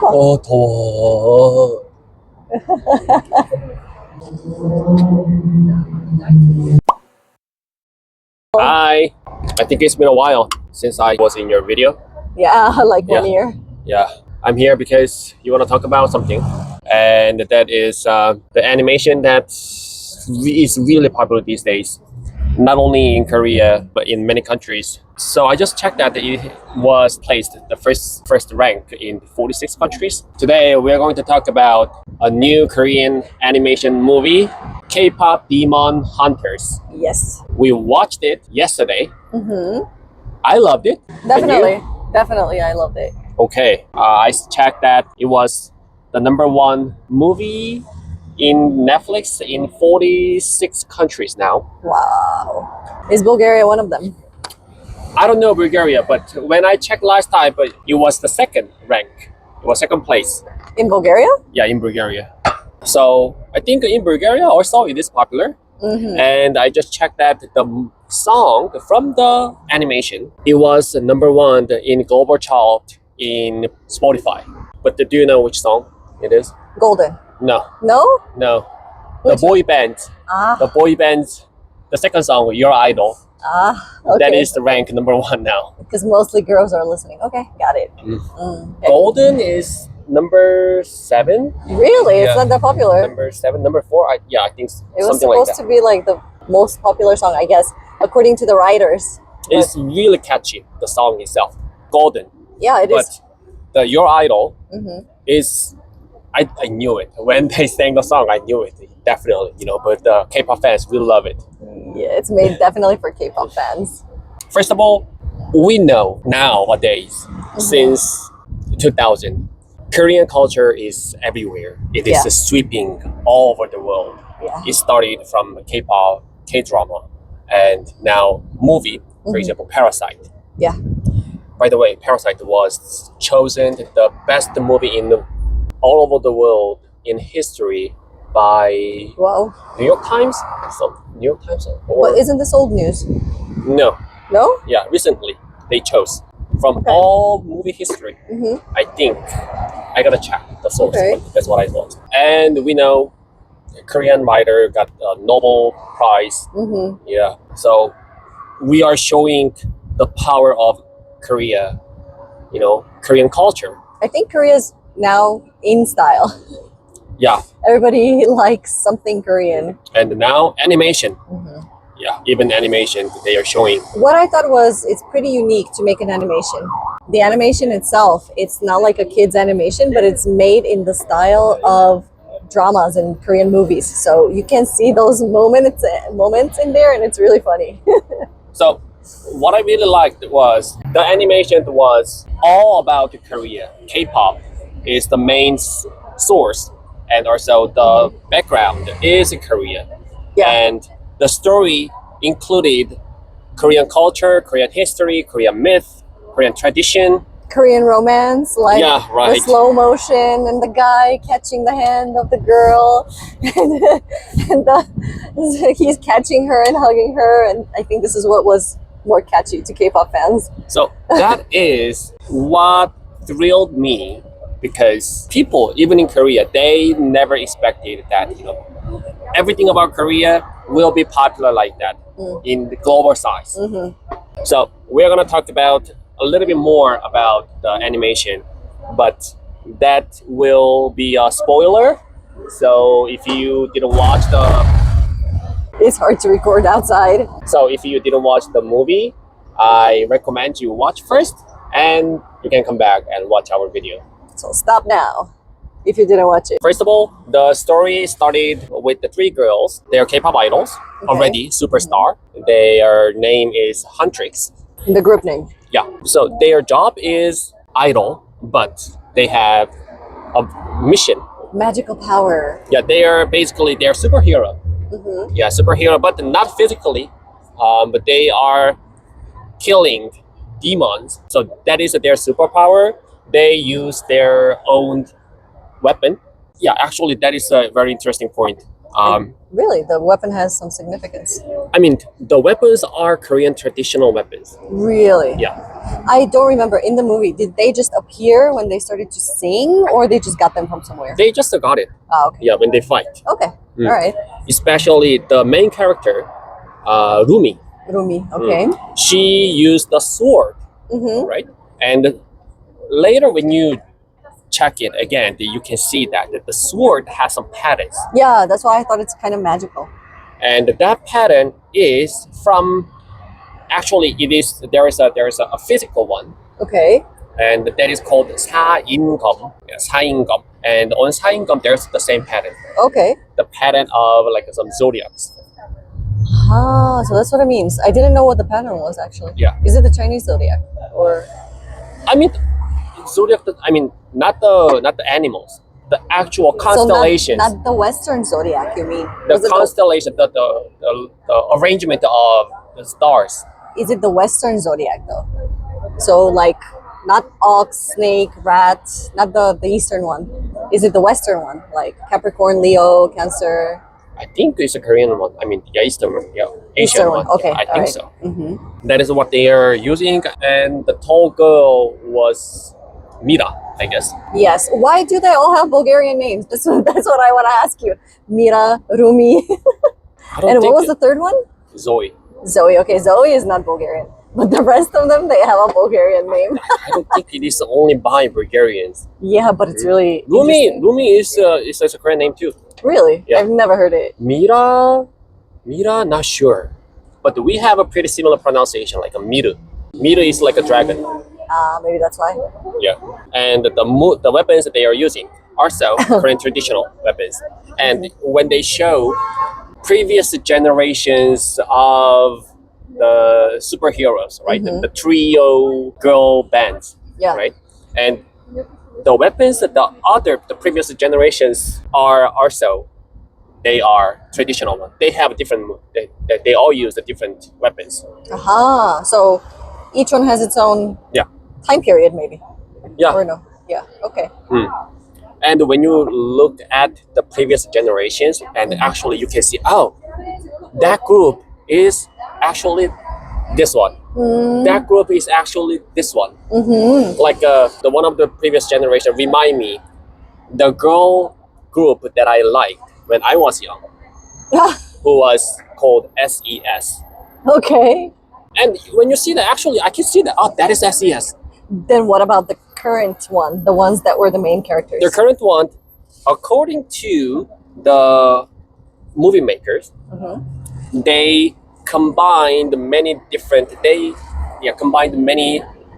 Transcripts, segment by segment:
더워. Hi. I think it's been a while since I was in your video. Yeah, like 1 Yeah. year. Yeah, I'm here because you want to talk about something, and that is the animation that is really popular these days, not only in Korea but in many countries. So I just checked that it was placed the first rank in 46 countries. Today we are going to talk about a new Korean animation movie, K-pop Demon Hunters. Yes. We watched it yesterday. Mm-hmm. I loved it. And you? Definitely, I loved it. Okay, I checked that it was the #1 movie in Netflix in 46 countries now. Wow. Is Bulgaria one of them? I don't know Bulgaria, but when I checked last time, but it was the second rank. It was second place. In Bulgaria? Yeah, in Bulgaria. So I think in Bulgaria also it is popular. Mm-hmm. And I just checked that the song from the animation, it was #1 in global chart in Spotify. But do you know which song it is? Golden. No, No? no. Which The boy band. Ah. The boy band. The second song, Your Idol. Okay. That is the rank #1 now. Because mostly girls are listening. Okay, got it. Mm. Okay. Golden is #7. Really? It's Yeah. not that popular. #7, #4. I think It was something like supposed that. to be like the most popular song, I guess, according to the writers. It's really catchy. The song itself, Golden. Yeah, it But is. the Your Idol Mm-hmm. is, I knew it when they sang the song. I knew it definitely. But the K-pop fans will love it. Yeah, it's made definitely for K-pop fans. First of all, we know nowadays since 2000, Korean culture is everywhere. It is Yeah. sweeping all over the world. Yeah. It started from K-pop, K-drama, and now movie. For Mhm. example, Parasite. Yeah. By the way, Parasite was chosen the best movie in all over the world in history by Wow. New York Times. So New York Times or But isn't this old news? no? No? Yeah, recently they chose from Okay. all movie history. Mm-hmm. I think I gotta check the source. Okay. But that's what I thought. And we know a Korean writer got a Nobel Prize. Mm-hmm. Yeah. So we are showing the power of Korea, Korean culture. I think Korea's now in style. Yeah. Everybody likes something Korean. And now animation. Mm-hmm. Yeah. Even animation they are showing. What I thought was it's pretty unique to make an animation. The animation itself, it's not like a kid's animation, but it's made in the style of dramas and Korean movies. So you can see those moments in there, and it's really funny. So what I really liked was the animation was all about Korea. K-pop is the main source, and also the background is Korea. Yeah. And the story included Korean culture, Korean history, Korean myth, Korean tradition. Korean romance, like Yeah, right. the slow motion and the guy catching the hand of the girl, and he's catching her and hugging her, and I think this is what was more catchy to K-pop fans. So that is what thrilled me, because people, even in Korea, they never expected that, everything about Korea will be popular like that in the global size. Mm-hmm. So we're gonna talk about a little bit more about the animation, but that will be a spoiler. So if you didn't watch It's hard to record outside. the movie, I recommend you watch first, and you can come back and watch our video. So stop now if you didn't watch it. First of all, the story started with the 3 girls. They are K-pop idols already, superstar. Their name is Huntrix. The group name. Yeah. So their job is idol, but they have a mission. Magical power. Yeah, they're superhero. Mm-hmm. Yeah, superhero, but not physically. But they are killing demons. So that is their superpower. They use their own weapon. Yeah, actually, that is a very interesting point. Really, the weapon has some significance. I mean, the weapons are Korean traditional weapons. Really? Yeah. I don't remember in the movie. Did they just appear when they started to sing, or they just got them from somewhere? They just got it. Oh, okay. Yeah, when they fight. Okay. Mm. All right. Especially the main character, Rumi. Rumi. Okay. She used the sword, Mm-hmm. right? And later when you check it again, you can see that the sword has some patterns. Yeah, that's why I thought it's kind of magical. And that pattern is from, actually there is a physical one, Okay. and that is called 사인검. Yeah, 사인검. And on 사인검 there's the same pattern, Okay. the pattern of like some zodiacs. Ah, so that's what it means. I didn't know what the pattern was actually. Yeah. Is it the Chinese zodiac or? I mean, zodiac. I mean, not the animals, the actual constellation. So not the Western zodiac, you mean? The Was it constellation, the arrangement of the stars. Is it the Western zodiac though? So like not ox, snake, rat, not the Eastern one. Is it the Western one? Like Capricorn, Leo, Cancer? I think it's a Korean one. I mean, yeah, Eastern one. Yeah, Asian Eastern one. Okay. Yeah, I think alright. so. Mm-hmm. That is what they are using. And the tall girl was Mira, I guess. Yes. Why do they all have Bulgarian names? That's what I want to ask you. Mira, Rumi. I don't And think what was the third one? Zoe. Zoe. Okay, Zoe is not Bulgarian. But the rest of them, they have a Bulgarian name. I don't think it is only by Bulgarians. Yeah, but it's really Rumi interesting. is a Korean name too. Really? Yeah. I've never heard it. Mira, not sure. But we have a pretty similar pronunciation, like a Miru. Miru is like a dragon. Maybe that's why. Yeah. And the weapons that they are using are also Korean traditional weapons. And when they show previous generations of the superheroes, right? Mhm. The trio girl bands, Yeah. right? And the weapons that the previous generations are also, they are traditional ones. They have different, they all use the different weapons. Aha. So each one has its own Yeah. time period, maybe. Yeah. Or no? Yeah. Okay. And when you look at the previous generations, and actually you can see, oh, that group is actually this one. That group is actually this one. Mm-hmm. Like the one of the previous generation remind me the girl group that I liked when I was young, who was called SES. Okay. And when you see that, actually I can see that, oh, that is SES. Then what about the current one? The ones that were the main characters? The current one, according to the movie makers, they combined many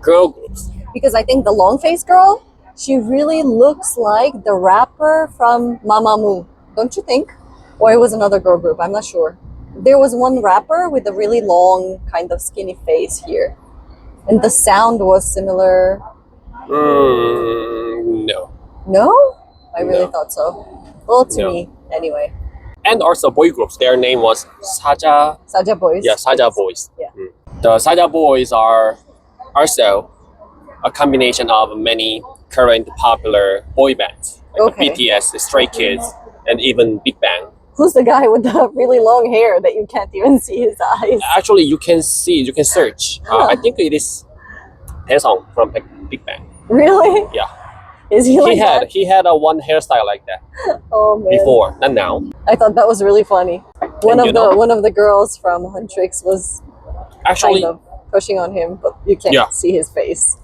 girl groups. Because I think the long-faced girl, she really looks like the rapper from Mamamoo. Don't you think? Or it was another girl group. I'm not sure. There was one rapper with a really long, kind of skinny face here. And the sound was similar. No. No? I really No. thought so. Well, to No. me, anyway. And also boy groups. Their name was Saja. Saja Boys. Yeah, Saja Boys. Yeah. The Saja Boys are also a combination of many current popular boy bands, like Okay. BTS, Stray Kids, and even Big Bang. Who's the guy with the really long hair that you can't even see his eyes? Actually, you can search. I think it is Taesung from Big Bang. Really? Yeah. Is he like that? He had a one hairstyle like that Oh man. before, not now. I thought that was really funny. One And of the girls from Huntrix was Actually, kind of pushing on him, but you can't Yeah. see his face.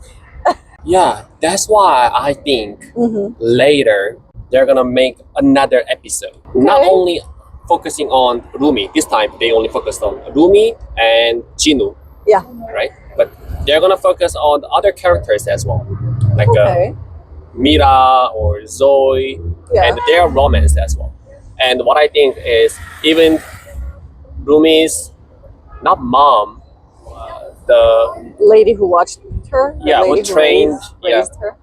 yeah, that's why I think later they're gonna make another episode. Not Okay. only focusing on Rumi. This time they only focused on Rumi and Jinu, Yeah. right? But they're gonna focus on the other characters as well, like Okay. Mira or Zoe, Yeah. and their romance as well. And what I think is even Rumi's not mom, the Lady who watched her. The Yeah, who lady trained- raised her.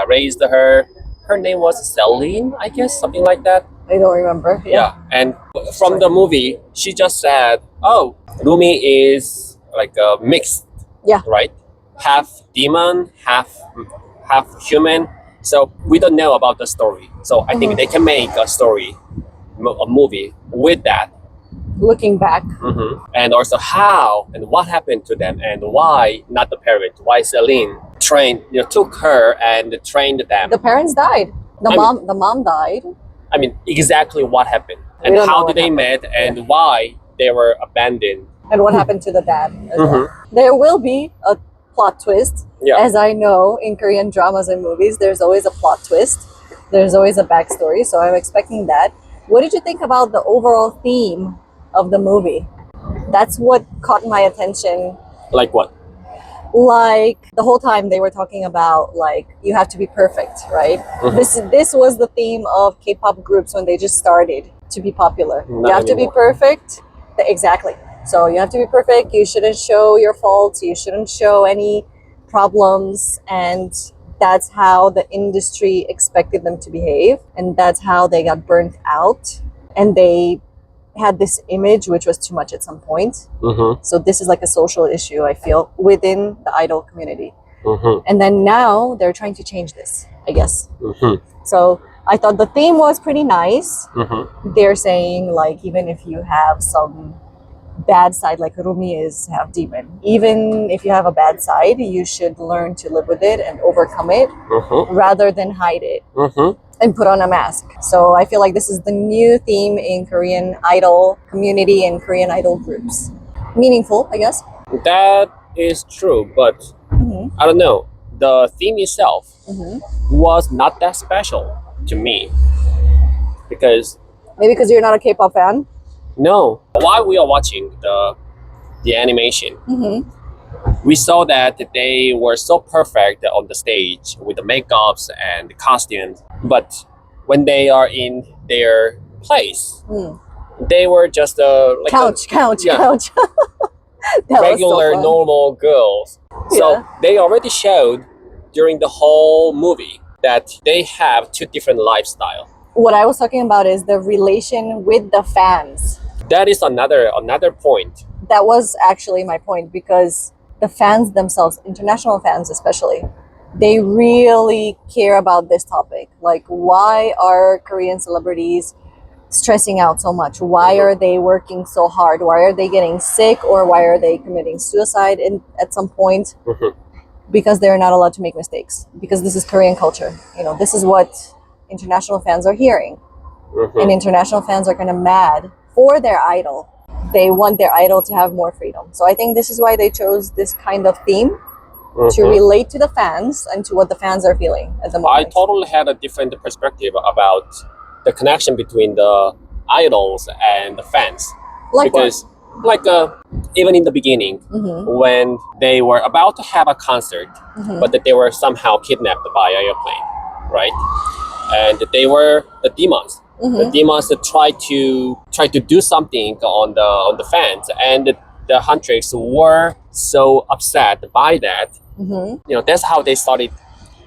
raised her. Her name was Celine, I guess, something like that. I don't remember. Yeah, and from the movie, she just said, "Oh, Rumi is like a mixed, Yeah. right? Half demon, half human." So we don't know about the story. So I think they can make a story a movie with that. Looking back, And also how and what happened to them and why not the parent, why Celine took her and trained them. the parents died. The mom died. I mean, exactly what happened We and don't know how what did they happened. met and why they were abandoned. And what happened to the dad as well. There will be a plot twist. Yeah. As I know, in Korean dramas and movies, there's always a plot twist. There's always a backstory, so I'm expecting that. What did you think about the overall theme of the movie? That's what caught my attention. Like what? Like the whole time they were talking about like you have to be perfect, right? This was the theme of K-pop groups when they just started to be popular. Not you have to be anymore. perfect. Exactly. So you have to be perfect. You shouldn't show your faults. You shouldn't show any problems. And that's how the industry expected them to behave. And that's how they got burnt out. And they had this image which was too much at some point. So this is like a social issue, I feel, within the idol community. And then now they're trying to change this, I guess. So I thought the theme was pretty nice. They're saying like even if you have some bad side, like Rumi is half demon, even if you have a bad side, you should learn to live with it and overcome it rather than hide it and put on a mask. So I feel like this is the new theme in Korean idol community and Korean idol groups. Meaningful, I guess. That is true, but I don't know. The theme itself was not that special to me because Maybe because you're not a K-pop fan. no, while we are watching the animation, we saw that they were so perfect on the stage with the makeups and the costumes, but when they are in their place, they were just like Couch. yeah. That was so regular fun. normal girls. So Yeah. they already showed during the whole movie that they have two different lifestyle. What I was talking about is the relation with the fans. That is another point. That was actually my point, because the fans themselves, international fans especially, they really care about this topic. Like, why are Korean celebrities stressing out so much? Why are they working so hard? Why are they getting sick, or why are they committing suicide at some point? Because they're not allowed to make mistakes, because this is Korean culture. You know, this is what international fans are hearing. And international fans are kind of mad for their idol. They want their idol to have more freedom. So I think this is why they chose this kind of theme to relate to the fans and to what the fans are feeling at the moment. I totally had a different perspective about the connection between the idols and the fans. Like Because even in the beginning, when they were about to have a concert, but that they were somehow kidnapped by an airplane, right? And they were the demons. The demons that try to do something on the fans, and the Huntrix were so upset by that. You know, that's how they started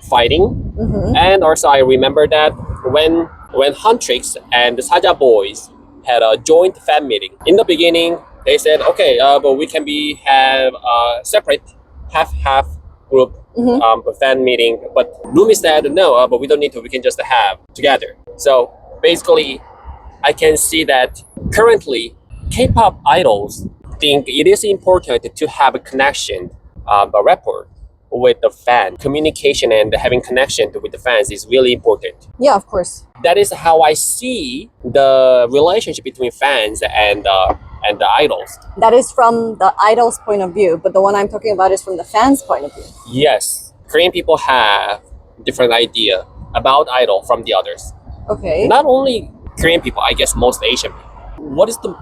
fighting. And also I remember that when Huntrix and the Saja boys had a joint fan meeting. In the beginning, they said, okay, but we can have a separate half group fan meeting. But Rumi said, no, but we don't need to. We can just have together. So basically, I can see that currently K-pop idols think it is important to have a connection, a rapport with the fan. Communication and having connection with the fans is really important. Yeah, of course. That is how I see the relationship between fans and the idols. That is from the idol's point of view, but the one I'm talking about is from the fans' point of view. Yes, Korean people have different idea about idol from the others. Okay. Not only Korean people, I guess most Asian people. What is the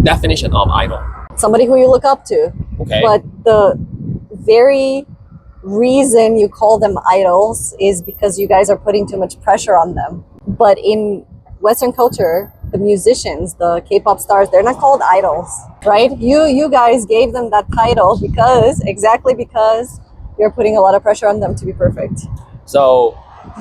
definition of idol? Somebody who you look up to. Okay. But the very reason you call them idols is because you guys are putting too much pressure on them. But in Western culture, the musicians, the K-pop stars, they're not called idols, right? You guys gave them that title because you're putting a lot of pressure on them to be perfect. So,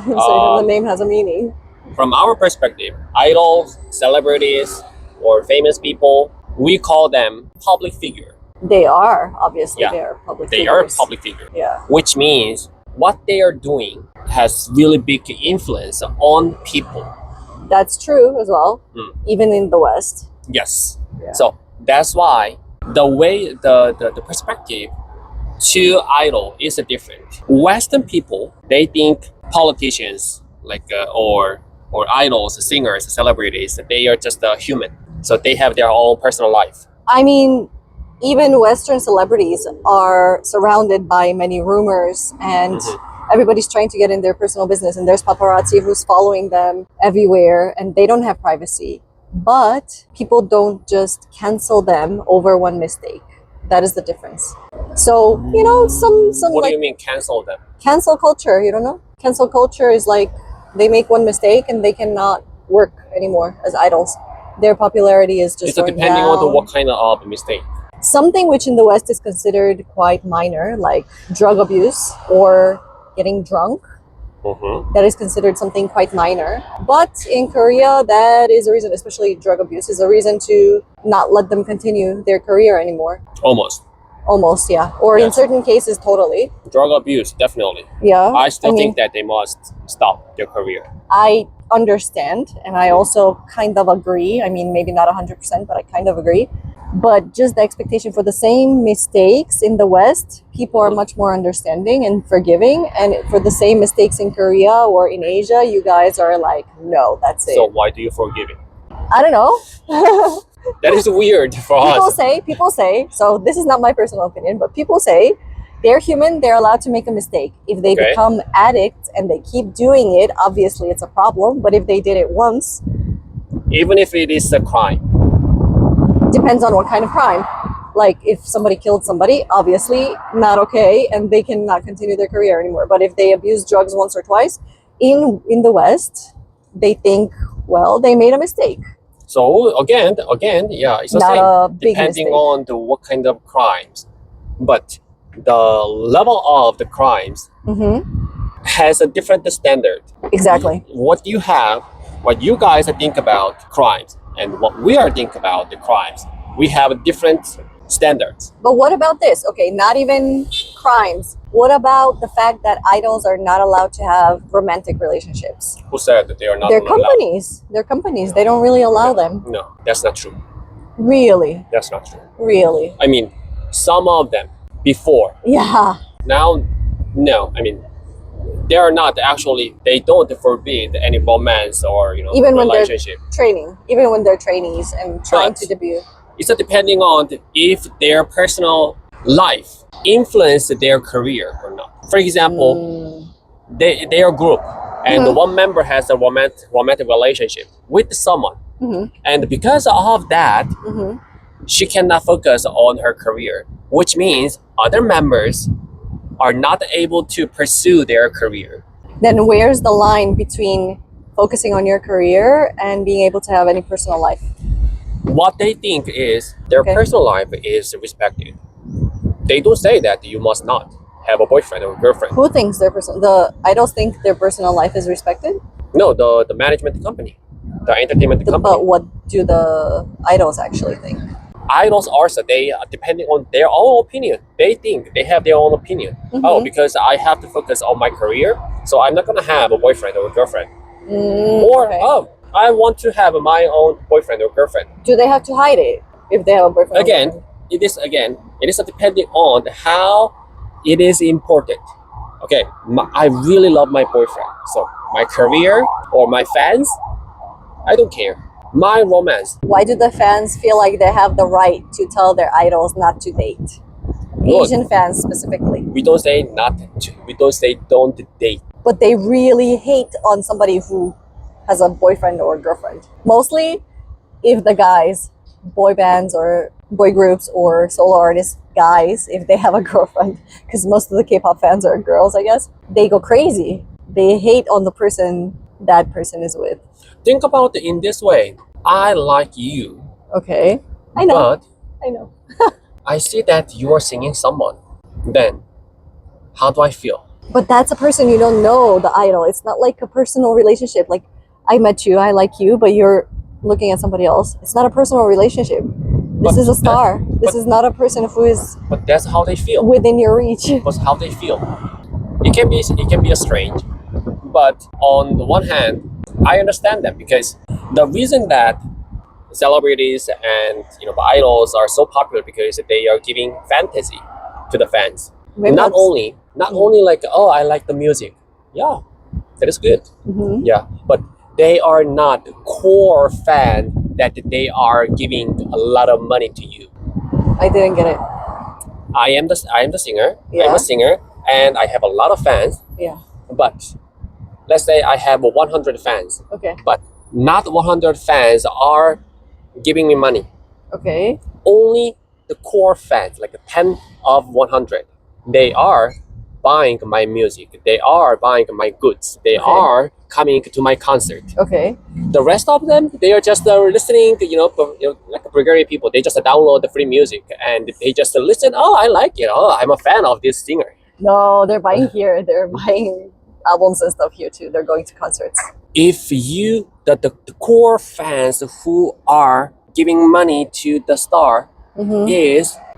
So the name has a meaning. from our perspective, idols, celebrities, or famous people, we call them public figure. They are, obviously, Yeah. they are public They are figures. public figure, Yeah. which means what they are doing has really big influence on people. That's true as well, even in the West. Yes. Yeah. So that's why the way the perspective to idol is different. Western people, they think politicians like or idols, singers, celebrities, they are just a human. So they have their own personal life. I mean, even Western celebrities are surrounded by many rumors, and everybody's trying to get in their personal business, and there's paparazzi who's following them everywhere, and they don't have privacy. But people don't just cancel them over one mistake. That is the difference. So, you know, some What like do you mean cancel them? cancel culture, you don't know? Cancel culture is like they make one mistake and they cannot work anymore as idols. Their popularity is just It's going depending down. on what kind of mistake. Something which in the West is considered quite minor, like drug abuse or getting drunk, that is considered something quite minor. But in Korea, that is a reason, especially drug abuse, is a reason to not let them continue their career anymore. Almost, yeah. Or in Yes. certain cases, totally. Drug abuse, definitely. Yeah. I still mean, think that they must stop their career. I understand, and I also kind of agree. I mean, maybe not 100%, but I kind of agree. But just the expectation for the same mistakes in the West, people are much more understanding and forgiving. And for the same mistakes in Korea or in Asia, you guys are like, no, that's it. So why do you forgive it? I don't know. That is weird for us. People say, so this is not my personal opinion, but people say they're human, they're allowed to make a mistake. If they Okay. become addicts and they keep doing it, obviously it's a problem. But if they did it once, Even if it is a crime. depends on what kind of crime. Like if somebody killed somebody, obviously not okay, and they cannot continue their career anymore. But if they abuse drugs once or twice, in the West, they think, well, they made a mistake. So again, yeah, it's the Not same. a big Depending mistake. on what kind of crimes. But the level of the crimes has a different standard. Exactly. What you guys think about crimes and what we are think about the crimes, we have different standards. But what about this? Okay, not even crimes. What about the fact that idols are not allowed to have romantic relationships? Who said that they are not They're allowed? companies. They're companies. They don't really allow them. No, that's not true. Really? That's not true. Really? I mean, some of them before. Yeah. Now, no. I mean, they are not actually. They don't forbid any romance or Even when they're relationship. training, even when they're trainees and trying But- to debut. It's depending on if their personal life influence their career or not. For example, they are a group, and one member has a romantic relationship with someone, and because of that, she cannot focus on her career, which means other members are not able to pursue their career. Then where's the line between focusing on your career and being able to have any personal life? What they think is their Okay. personal life is respected. They don't say that you must not have a boyfriend or girlfriend. Who thinks the idols think their personal life is respected? No, the management company, the entertainment company. But what do the idols actually think? Idols also, they depending on their own opinion. They think they have their own opinion. Oh, because I have to focus on my career, so I'm not gonna have a boyfriend or a girlfriend. Or Okay. I want to have my own boyfriend or girlfriend. Do they have to hide it if they have a boyfriend? or Again, girlfriend? it is depending on how it is important. Okay, I really love my boyfriend, so my career or my fans, I don't care. My romance, Why do the fans feel like they have the right to tell their idols not to date? Look. Asian fans specifically. we don't say not to, we don't say don't date. But they really hate on somebody who has a boyfriend or girlfriend. Mostly if the guys, boy bands or boy groups or solo artists, guys, if they have a girlfriend, because most of the K-pop fans are girls, I guess, they go crazy. They hate on the person that person is with. Think about it in this way. I like you, Okay. I know. but I know. I see that you are singing someone. Then, how do I feel? But that's a person you don't know, the idol. It's not like a personal relationship. Like, I met you, I like you, but you're looking at somebody else. It's not a personal relationship. This But is a star. This but- is not a person who is But that's how they feel. within your reach. That's how they feel. It can be strange, but on the one hand, I understand them because the reason that celebrities and idols are so popular because they are giving fantasy to the fans. Maybe Not that's- only like, oh, I like the music. Yeah, that is good. Mhm. Yeah, but they are not core fan that they are giving a lot of money to you. I didn't get it. I am the singer. I'm Yeah. a singer, and I have a lot of fans. Yeah. But let's say I have 100 fans, Okay. but not 100 fans are giving me money. Okay. Only the core fans, like 10 of 100, they are buying my music. They are buying my goods. They Okay. are coming to my concert. Okay. The rest of them, they are just listening to, like Bulgarian people. They just download the free music and they just listen. Oh, I like it. Oh, I'm a fan of this singer. No, they're buying here. They're buying albums and stuff here too. They're going to concerts. If you, the core fans who are giving money to the star Mm-hmm.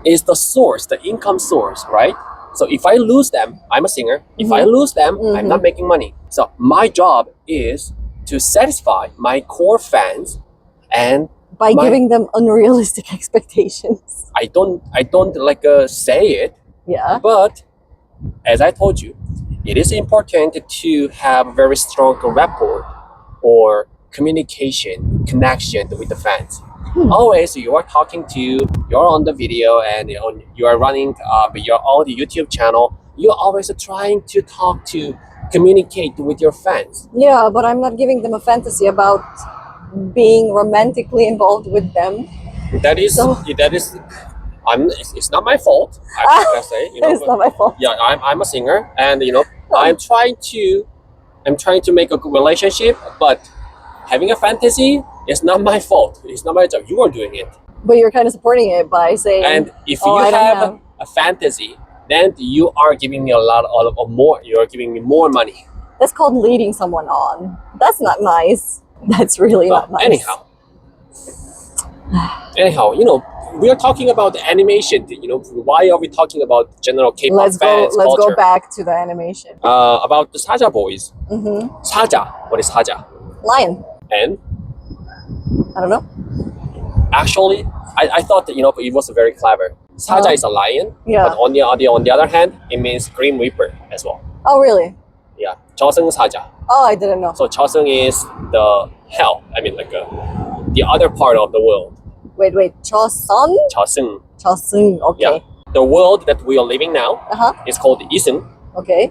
is the source, the income source, right? So if I lose them, I'm a singer. If I lose them, I'm not making money. So my job is to satisfy my core fans, and By My- giving them unrealistic expectations. I don't like say it, Yeah. but as I told you, it is important to have very strong rapport or communication connection with the fans. Always you are talking to, you're on the video and you are running your own YouTube channel. You're always trying to talk to communicate with your fans. Yeah, but I'm not giving them a fantasy about being romantically involved with them. That is So- it's not my fault. I can say, It's not my fault. yeah, I'm a singer, and I'm trying to make a good relationship, but having a fantasy is not my fault. It's not my job. You are doing it. But you're kind of supporting it by saying, And if Oh, you I don't have have- a fantasy, then you are giving me more. You are giving me more money. that's called leading someone on. That's not nice. That's really not But nice. anyhow, we are talking about the animation. Why are we talking about general K-pop Let's go. fans Let's culture? go back to the animation. About the Saja boys. Mm-hmm. Saja. What is Saja? Lion. And I don't know. actually, I thought that it was very clever. Saja Uh-huh. is a lion, Yeah. but on the other hand, it means Grim Reaper as well. Oh, really? Yeah, Choseung Saja. Oh, I didn't know. So Choseung is the hell. I mean, like the other part of the world. Wait. Chosun? Choseung. Chosun. Okay. Yeah. The world that we are living now Uh-huh. is called Iseung, Okay.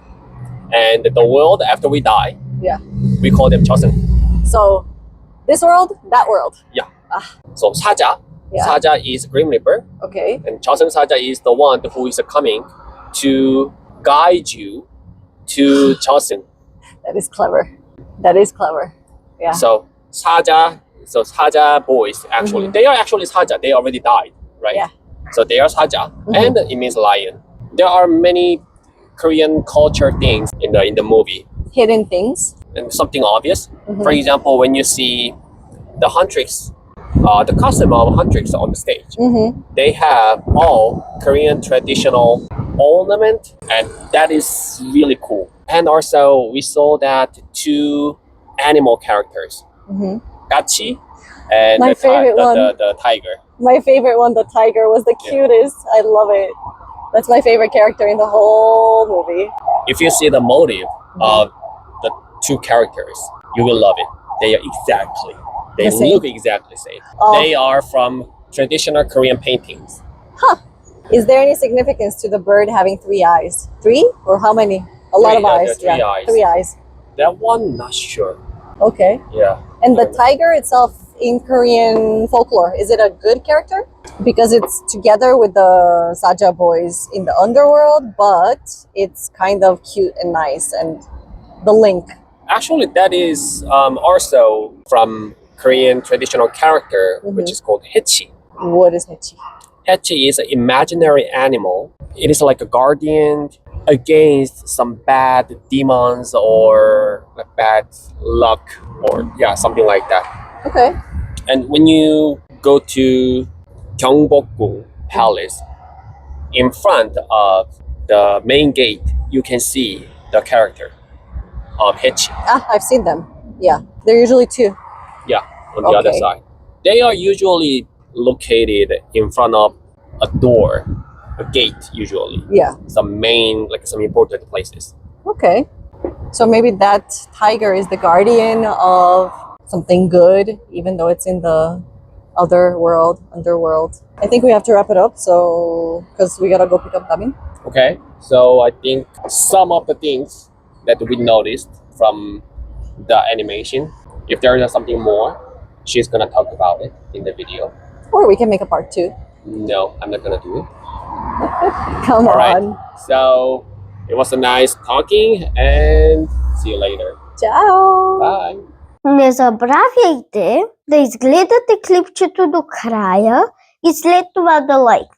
and the world after we die, Yeah. we call them Choseung. So, this world, that world. So Saja, Yeah. Saja is Grim Reaper, Okay. and Choseung Saja is the one who is coming to guide you to Choseung. That is clever. That is clever. Yeah. So Saja boys actually, they are actually Saja. They already died, right? Yeah. So they are Saja, and it means lion. There are many Korean culture things in the movie, Hidden things. and something obvious. For example, when you see the huntress, the costume of huntress on the stage, Mm-hmm. they have all Korean traditional ornament, and that is really cool. And also, we saw that two animal characters, Mm-hmm. Gachi and My favorite one. the tiger. My favorite one, the tiger, was the Yeah. cutest. I love it. That's my favorite character in the whole movie. If you see the motive of the two characters, you will love it. They are they The same? look exactly the same. Oh. They are from traditional Korean paintings. Is there any significance to the bird having 3 eyes? 3 or how many? A lot Three, of yeah, eyes. there are 3 eyes. 3 eyes. That one, not sure. Okay. Yeah. And the I don't know. tiger itself in Korean folklore, is it a good character? Because it's together with the Saja boys in the underworld, but it's kind of cute and nice, and the link. Actually, that is also from Korean traditional character, which is called Hechi. What is Michi? Hechi is an imaginary animal. It is like a guardian against some bad demons or bad luck or something like that. Okay. And when you go to Gyeongbokgung Palace, in front of the main gate, you can see the character of Hechi. Ah, I've seen them. Yeah, they're usually two. Yeah, on the other Okay. side. They are usually located in front of a door, a gate usually. Yeah. Some main, like some important places. Okay. So maybe that tiger is the guardian of something good, even though it's in the other world, underworld. I think we have to wrap it up, so because we gotta go pick up Damin. Okay, so I think some of the things that we noticed from the animation, if there is something more, she's gonna talk about it in the video. Or we can make a part 2. No, I'm not gonna do it. Come All right. on. So it was a nice talking, and see you later. Ciao! Bye. Не забравяйте да изгледате клипчето до края и след това да лайкнете.